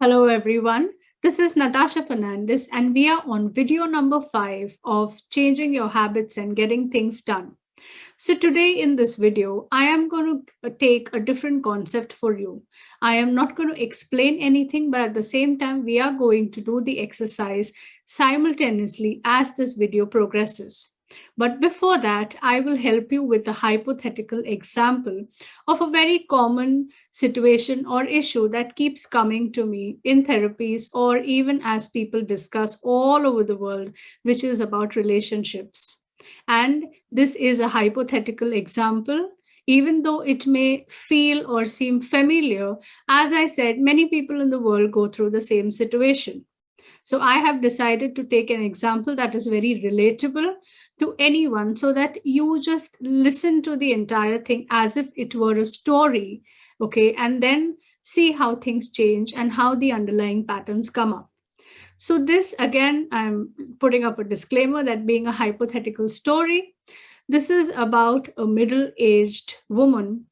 Hello, everyone. This is Natasha Fernandes, and we are on video number 5 of Changing Your Habits and Getting Things Done. So, today in this video, I am going to take a different concept for you. I am not going to explain anything, but at the same time, we are going to do the exercise simultaneously as this video progresses. But before that, I will help you with a hypothetical example of a very common situation or issue that keeps coming to me in therapies or even as people discuss all over the world, which is about relationships. And this is a hypothetical example. Even though it may feel or seem familiar, as I said, many people in the world go through the same situation. So I have decided to take an example that is very relatable to anyone so that you just listen to the entire thing as if it were a story, okay, and then see how things change and how the underlying patterns come up. So, this again, I'm putting up a disclaimer that being a hypothetical story, this is about a middle aged woman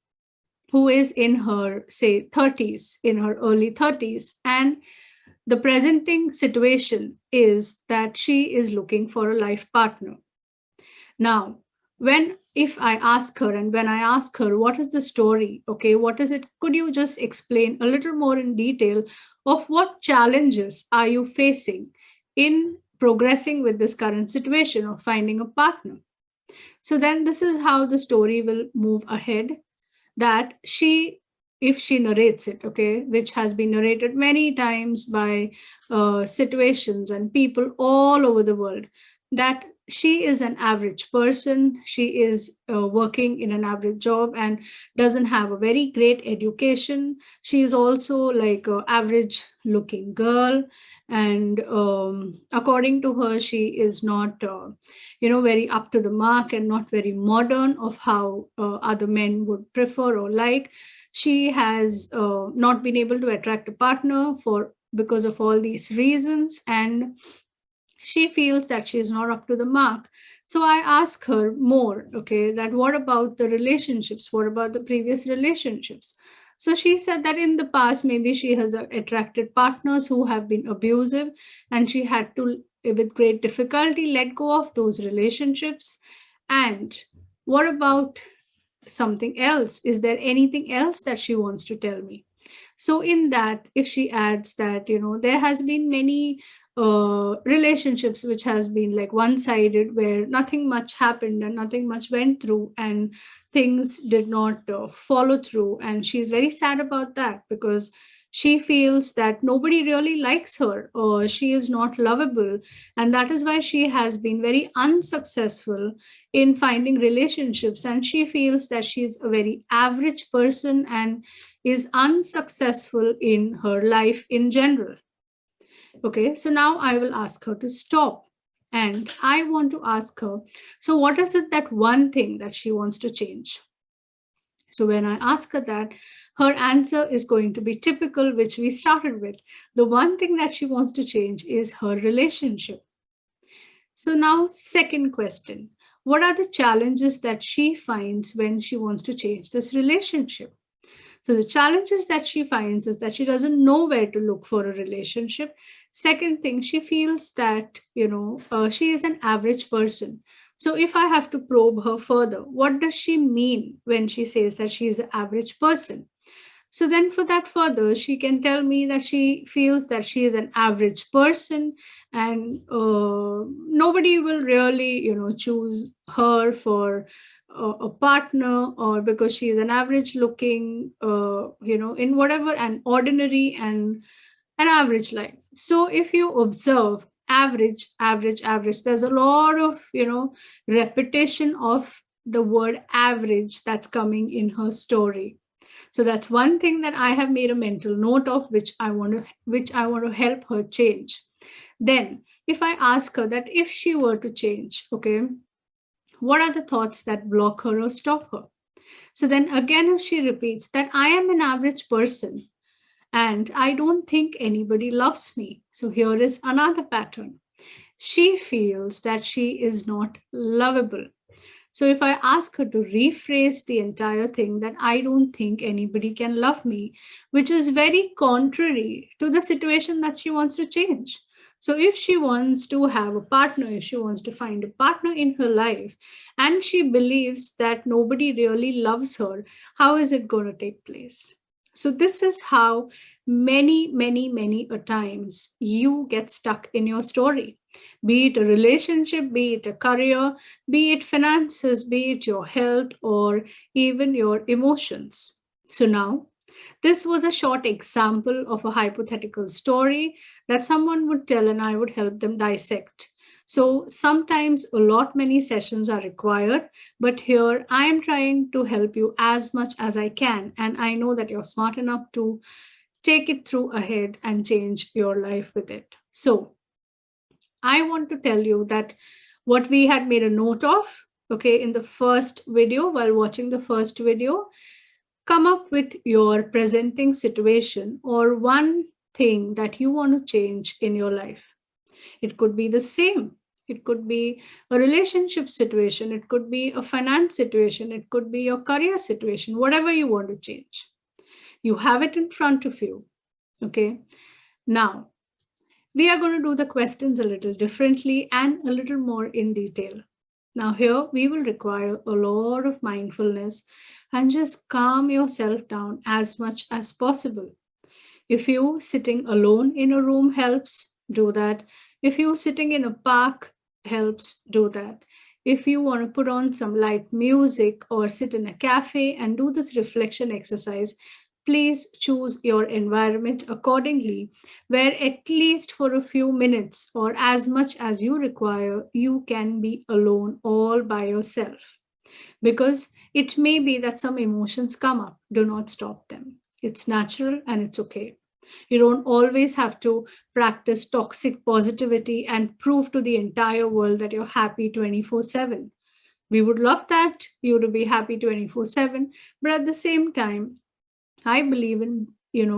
who is in her, say, 30s, in her early 30s. And the presenting situation is that she is looking for a life partner. Now, if I ask her and when I ask her, what is the story? Okay, what is it? Could you just explain a little more in detail of what challenges are you facing in progressing with this current situation of finding a partner? So then this is how the story will move ahead, that if she narrates it, okay, which has been narrated many times by situations and people all over the world, that she is an average person. She is working in an average job and doesn't have a very great education. She is also like an average looking girl. And according to her, she is not, very up to the mark and not very modern of how other men would prefer or like. She has not been able to attract a partner because of all these reasons, and she feels that she is not up to the mark. So I ask her more, okay, that what about the relationships? What about the previous relationships? So she said that in the past, maybe she has attracted partners who have been abusive, and she had to, with great difficulty, let go of those relationships. And what about something else? Is there anything else that she wants to tell me? So in that, if she adds that, there has been many relationships which has been like one-sided, where nothing much happened and nothing much went through and things did not follow through, and she's very sad about that because she feels that nobody really likes her or she is not lovable, and that is why she has been very unsuccessful in finding relationships, and she feels that she's a very average person and is unsuccessful in her life in general. Okay, so now I will ask her to stop. And I want to ask her, so what is it, that one thing that she wants to change? So when I ask her that, her answer is going to be typical, which we started with. The one thing that she wants to change is her relationship. So now, second question. What are the challenges that she finds when she wants to change this relationship? So the challenges that she finds is that she doesn't know where to look for a relationship. Second thing, she feels that, she is an average person. So if I have to probe her further, what does she mean when she says that she is an average person? So then for that further, she can tell me that she feels that she is an average person, and nobody will really, choose her for a partner, or because she is an average looking, in whatever, an ordinary and an average life. So if you observe average, average, average, there's a lot of, repetition of the word average that's coming in her story. So that's one thing that I have made a mental note of, which I want to help her change. Then, if I ask her that if she were to change, okay, what are the thoughts that block her or stop her? So then again, if she repeats that I am an average person and I don't think anybody loves me. So here is another pattern. She feels that she is not lovable. So if I ask her to rephrase the entire thing, that I don't think anybody can love me, which is very contrary to the situation that she wants to change. So if she wants to have a partner, if she wants to find a partner in her life, and she believes that nobody really loves her, how is it going to take place? So this is how many a times you get stuck in your story, be it a relationship, be it a career, be it finances, be it your health, or even your emotions. So now, this was a short example of a hypothetical story that someone would tell, and I would help them dissect. So sometimes a lot many sessions are required, but here I am trying to help you as much as I can. And I know that you're smart enough to take it through ahead and change your life with it. So I want to tell you that what we had made a note of, okay, in the first video, while watching the first video, come up with your presenting situation or one thing that you want to change in your life. It could be the same. It could be a relationship situation. It could be a finance situation. It could be your career situation, whatever you want to change. You have it in front of you. Okay. Now, we are going to do the questions a little differently and a little more in detail. Now, here we will require a lot of mindfulness and just calm yourself down as much as possible. If you sitting alone in a room helps, do that. If you sitting in a park helps, do that. If you want to put on some light music or sit in a cafe and do this reflection exercise, please choose your environment accordingly, where at least for a few minutes or as much as you require, you can be alone all by yourself. Because it may be that some emotions come up. Do not stop them. It's natural and it's okay. You don't always have to practice toxic positivity and prove to the entire world that you're happy 24/7. We would love that, you to be happy 24/7, but at the same time, I believe in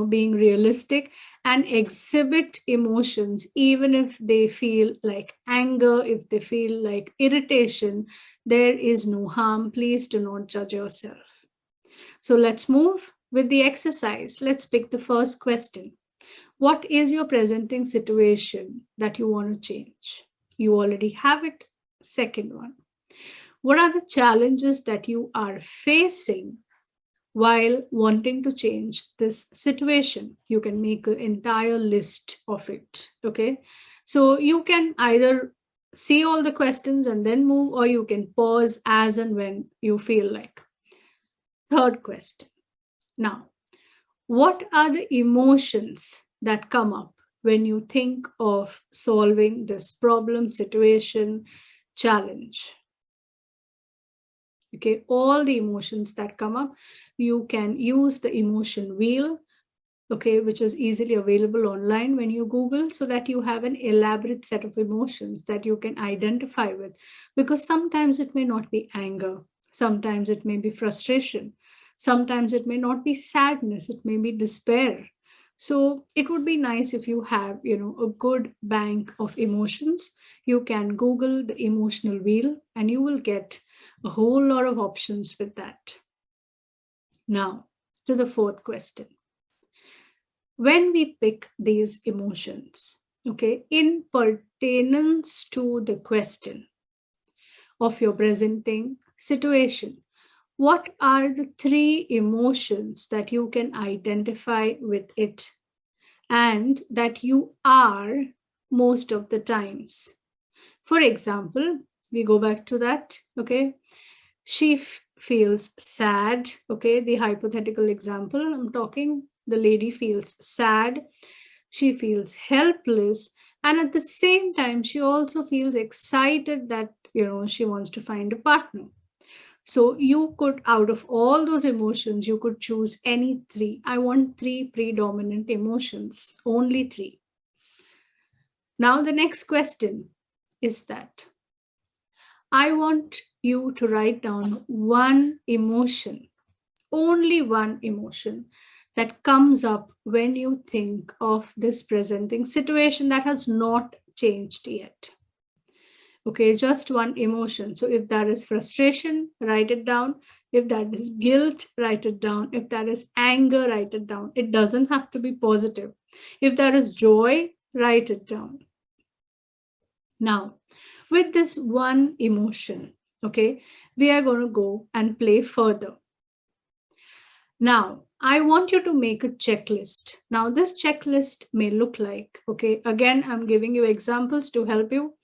being realistic and exhibit emotions, even if they feel like anger, if they feel like irritation. There is no harm. Please do not judge yourself. So let's move with the exercise. Let's pick the first question. What is your presenting situation that you want to change? You already have it. Second one. What are the challenges that you are facing while wanting to change this situation? You can make an entire list of it. Okay. So you can either see all the questions and then move, or you can pause as and when you feel like. Third question. Now, what are the emotions that come up when you think of solving this problem, situation, challenge? Okay, all the emotions that come up, you can use the emotion wheel, okay, which is easily available online when you Google, so that you have an elaborate set of emotions that you can identify with. Because sometimes it may not be anger, sometimes it may be frustration, sometimes it may not be sadness, it may be despair. So it would be nice if you have, a good bank of emotions. You can Google the emotional wheel and you will get a whole lot of options with that. Now, to the fourth question. When we pick these emotions, okay, in pertainance to the question of your presenting situation, what are the three emotions that you can identify with it and that you are most of the times? For example, we go back to that, okay? She feels sad, okay? The hypothetical example I'm talking, the lady feels sad, she feels helpless, and at the same time, she also feels excited that, she wants to find a partner. So you could, out of all those emotions, you could choose any three. I want three predominant emotions, only three. Now, the next question is that I want you to write down one emotion, only one emotion that comes up when you think of this presenting situation that has not changed yet. Okay, just one emotion. So if that is frustration, write it down. If that is guilt, write it down. If that is anger, write it down. It doesn't have to be positive. If that is joy, write it down. Now, with this one emotion, okay, we are going to go and play further. Now, I want you to make a checklist. Now, this checklist may look like, okay, again, I'm giving you examples to help you.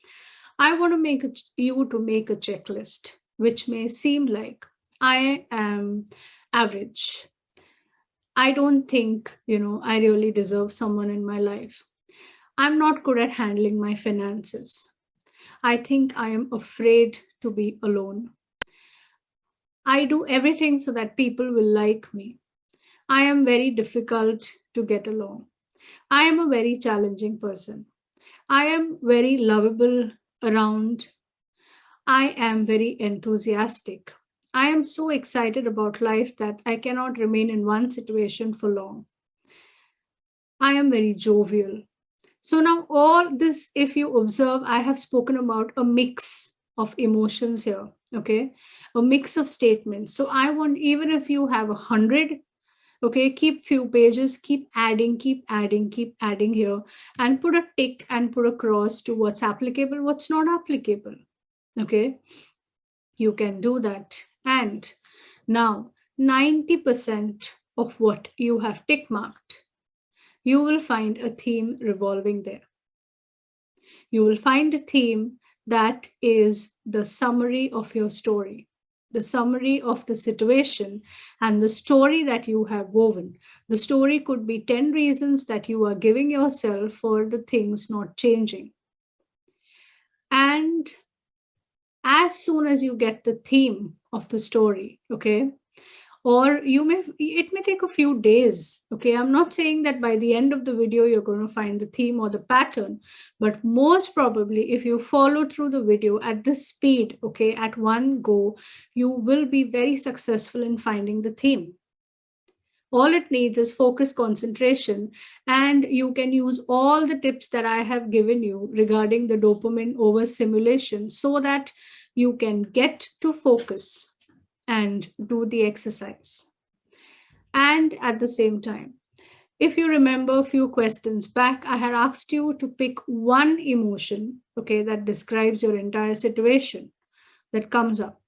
I want to you to make a checklist, which may seem like I am average. I don't think, I really deserve someone in my life. I'm not good at handling my finances. I think I am afraid to be alone. I do everything so that people will like me. I am very difficult to get along. I am a very challenging person. I am very lovable around. I am very enthusiastic. I am so excited about life that I cannot remain in one situation for long. I am very jovial. So now all this, if you observe, I have spoken about a mix of emotions here, okay? A mix of statements. So I want, even if you have 100, okay, keep few pages, keep adding, keep adding here, and put a tick and put a cross to what's applicable, what's not applicable, okay? You can do that. And now 90% of what you have tick marked, you will find a theme revolving there. You will find a theme that is the summary of your story, the summary of the situation, and the story that you have woven. The story could be 10 reasons that you are giving yourself for the things not changing. And as soon as you get the theme of the story, okay, or it may take a few days, okay, I'm not saying that by the end of the video you're going to find the theme or the pattern, but most probably if you follow through the video at this speed, okay, at one go, you will be very successful in finding the theme. All it needs is focus, concentration, and you can use all the tips that I have given you regarding the dopamine overstimulation so that you can get to focus and do the exercise. And at the same time, if you remember a few questions back, I had asked you to pick one emotion, okay, that describes your entire situation that comes up.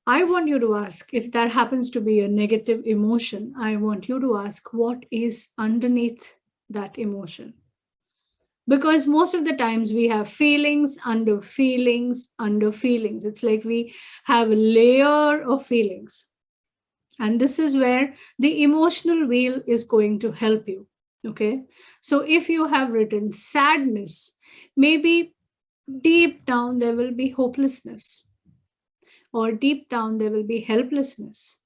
I want you to ask, if that happens to be a negative emotion, I want you to ask what is underneath that emotion. Because most of the times we have feelings under feelings under feelings. It's like we have a layer of feelings. And this is where the emotional wheel is going to help you. Okay. So if you have written sadness, maybe deep down there will be hopelessness, or deep down there will be helplessness.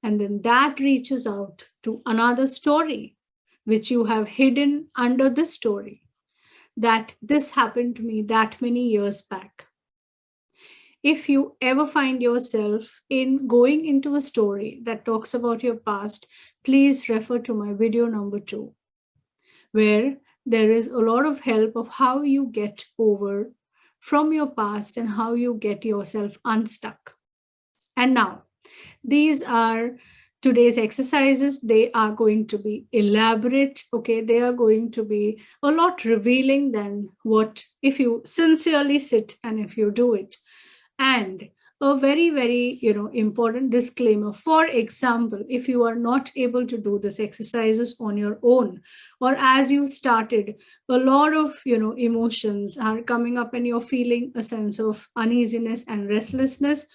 And then that reaches out to another story, which you have hidden under this story, that this happened to me that many years back. If you ever find yourself in going into a story that talks about your past, please refer to my video number 2, where there is a lot of help of how you get over from your past and how you get yourself unstuck. And now, these are today's exercises. They are going to be elaborate, okay? They are going to be a lot revealing than what, if you sincerely sit and if you do it. And a very, very, important disclaimer. For example, if you are not able to do this exercises on your own, or as you started, a lot of, emotions are coming up and you're feeling a sense of uneasiness and restlessness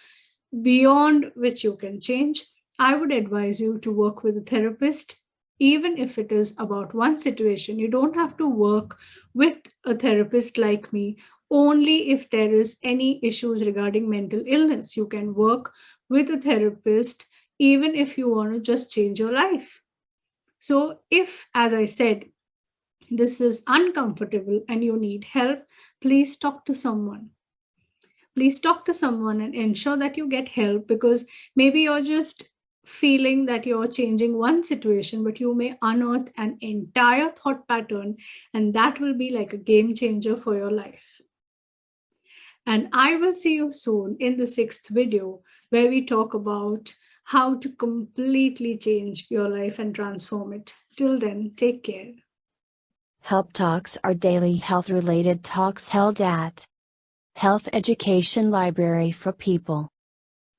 beyond which you can change, I would advise you to work with a therapist. Even if it is about one situation, you don't have to work with a therapist like me only if there is any issues regarding mental illness. You can work with a therapist even if you want to just change your life. So if, as I said, this is uncomfortable and you need help, please talk to someone. Please talk to someone and ensure that you get help, because maybe you're just feeling that you're changing one situation, but you may unearth an entire thought pattern, and that will be like a game changer for your life. And I will see you soon in the sixth video, where we talk about how to completely change your life and transform it. Till then, take care. Help Talks are daily health related talks held at Health Education Library for People,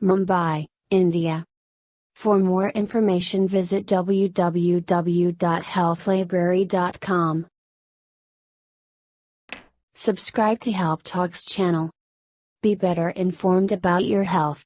Mumbai, India. For more information, visit www.healthlibrary.com. Subscribe to Help Talks channel. Be better informed about your health.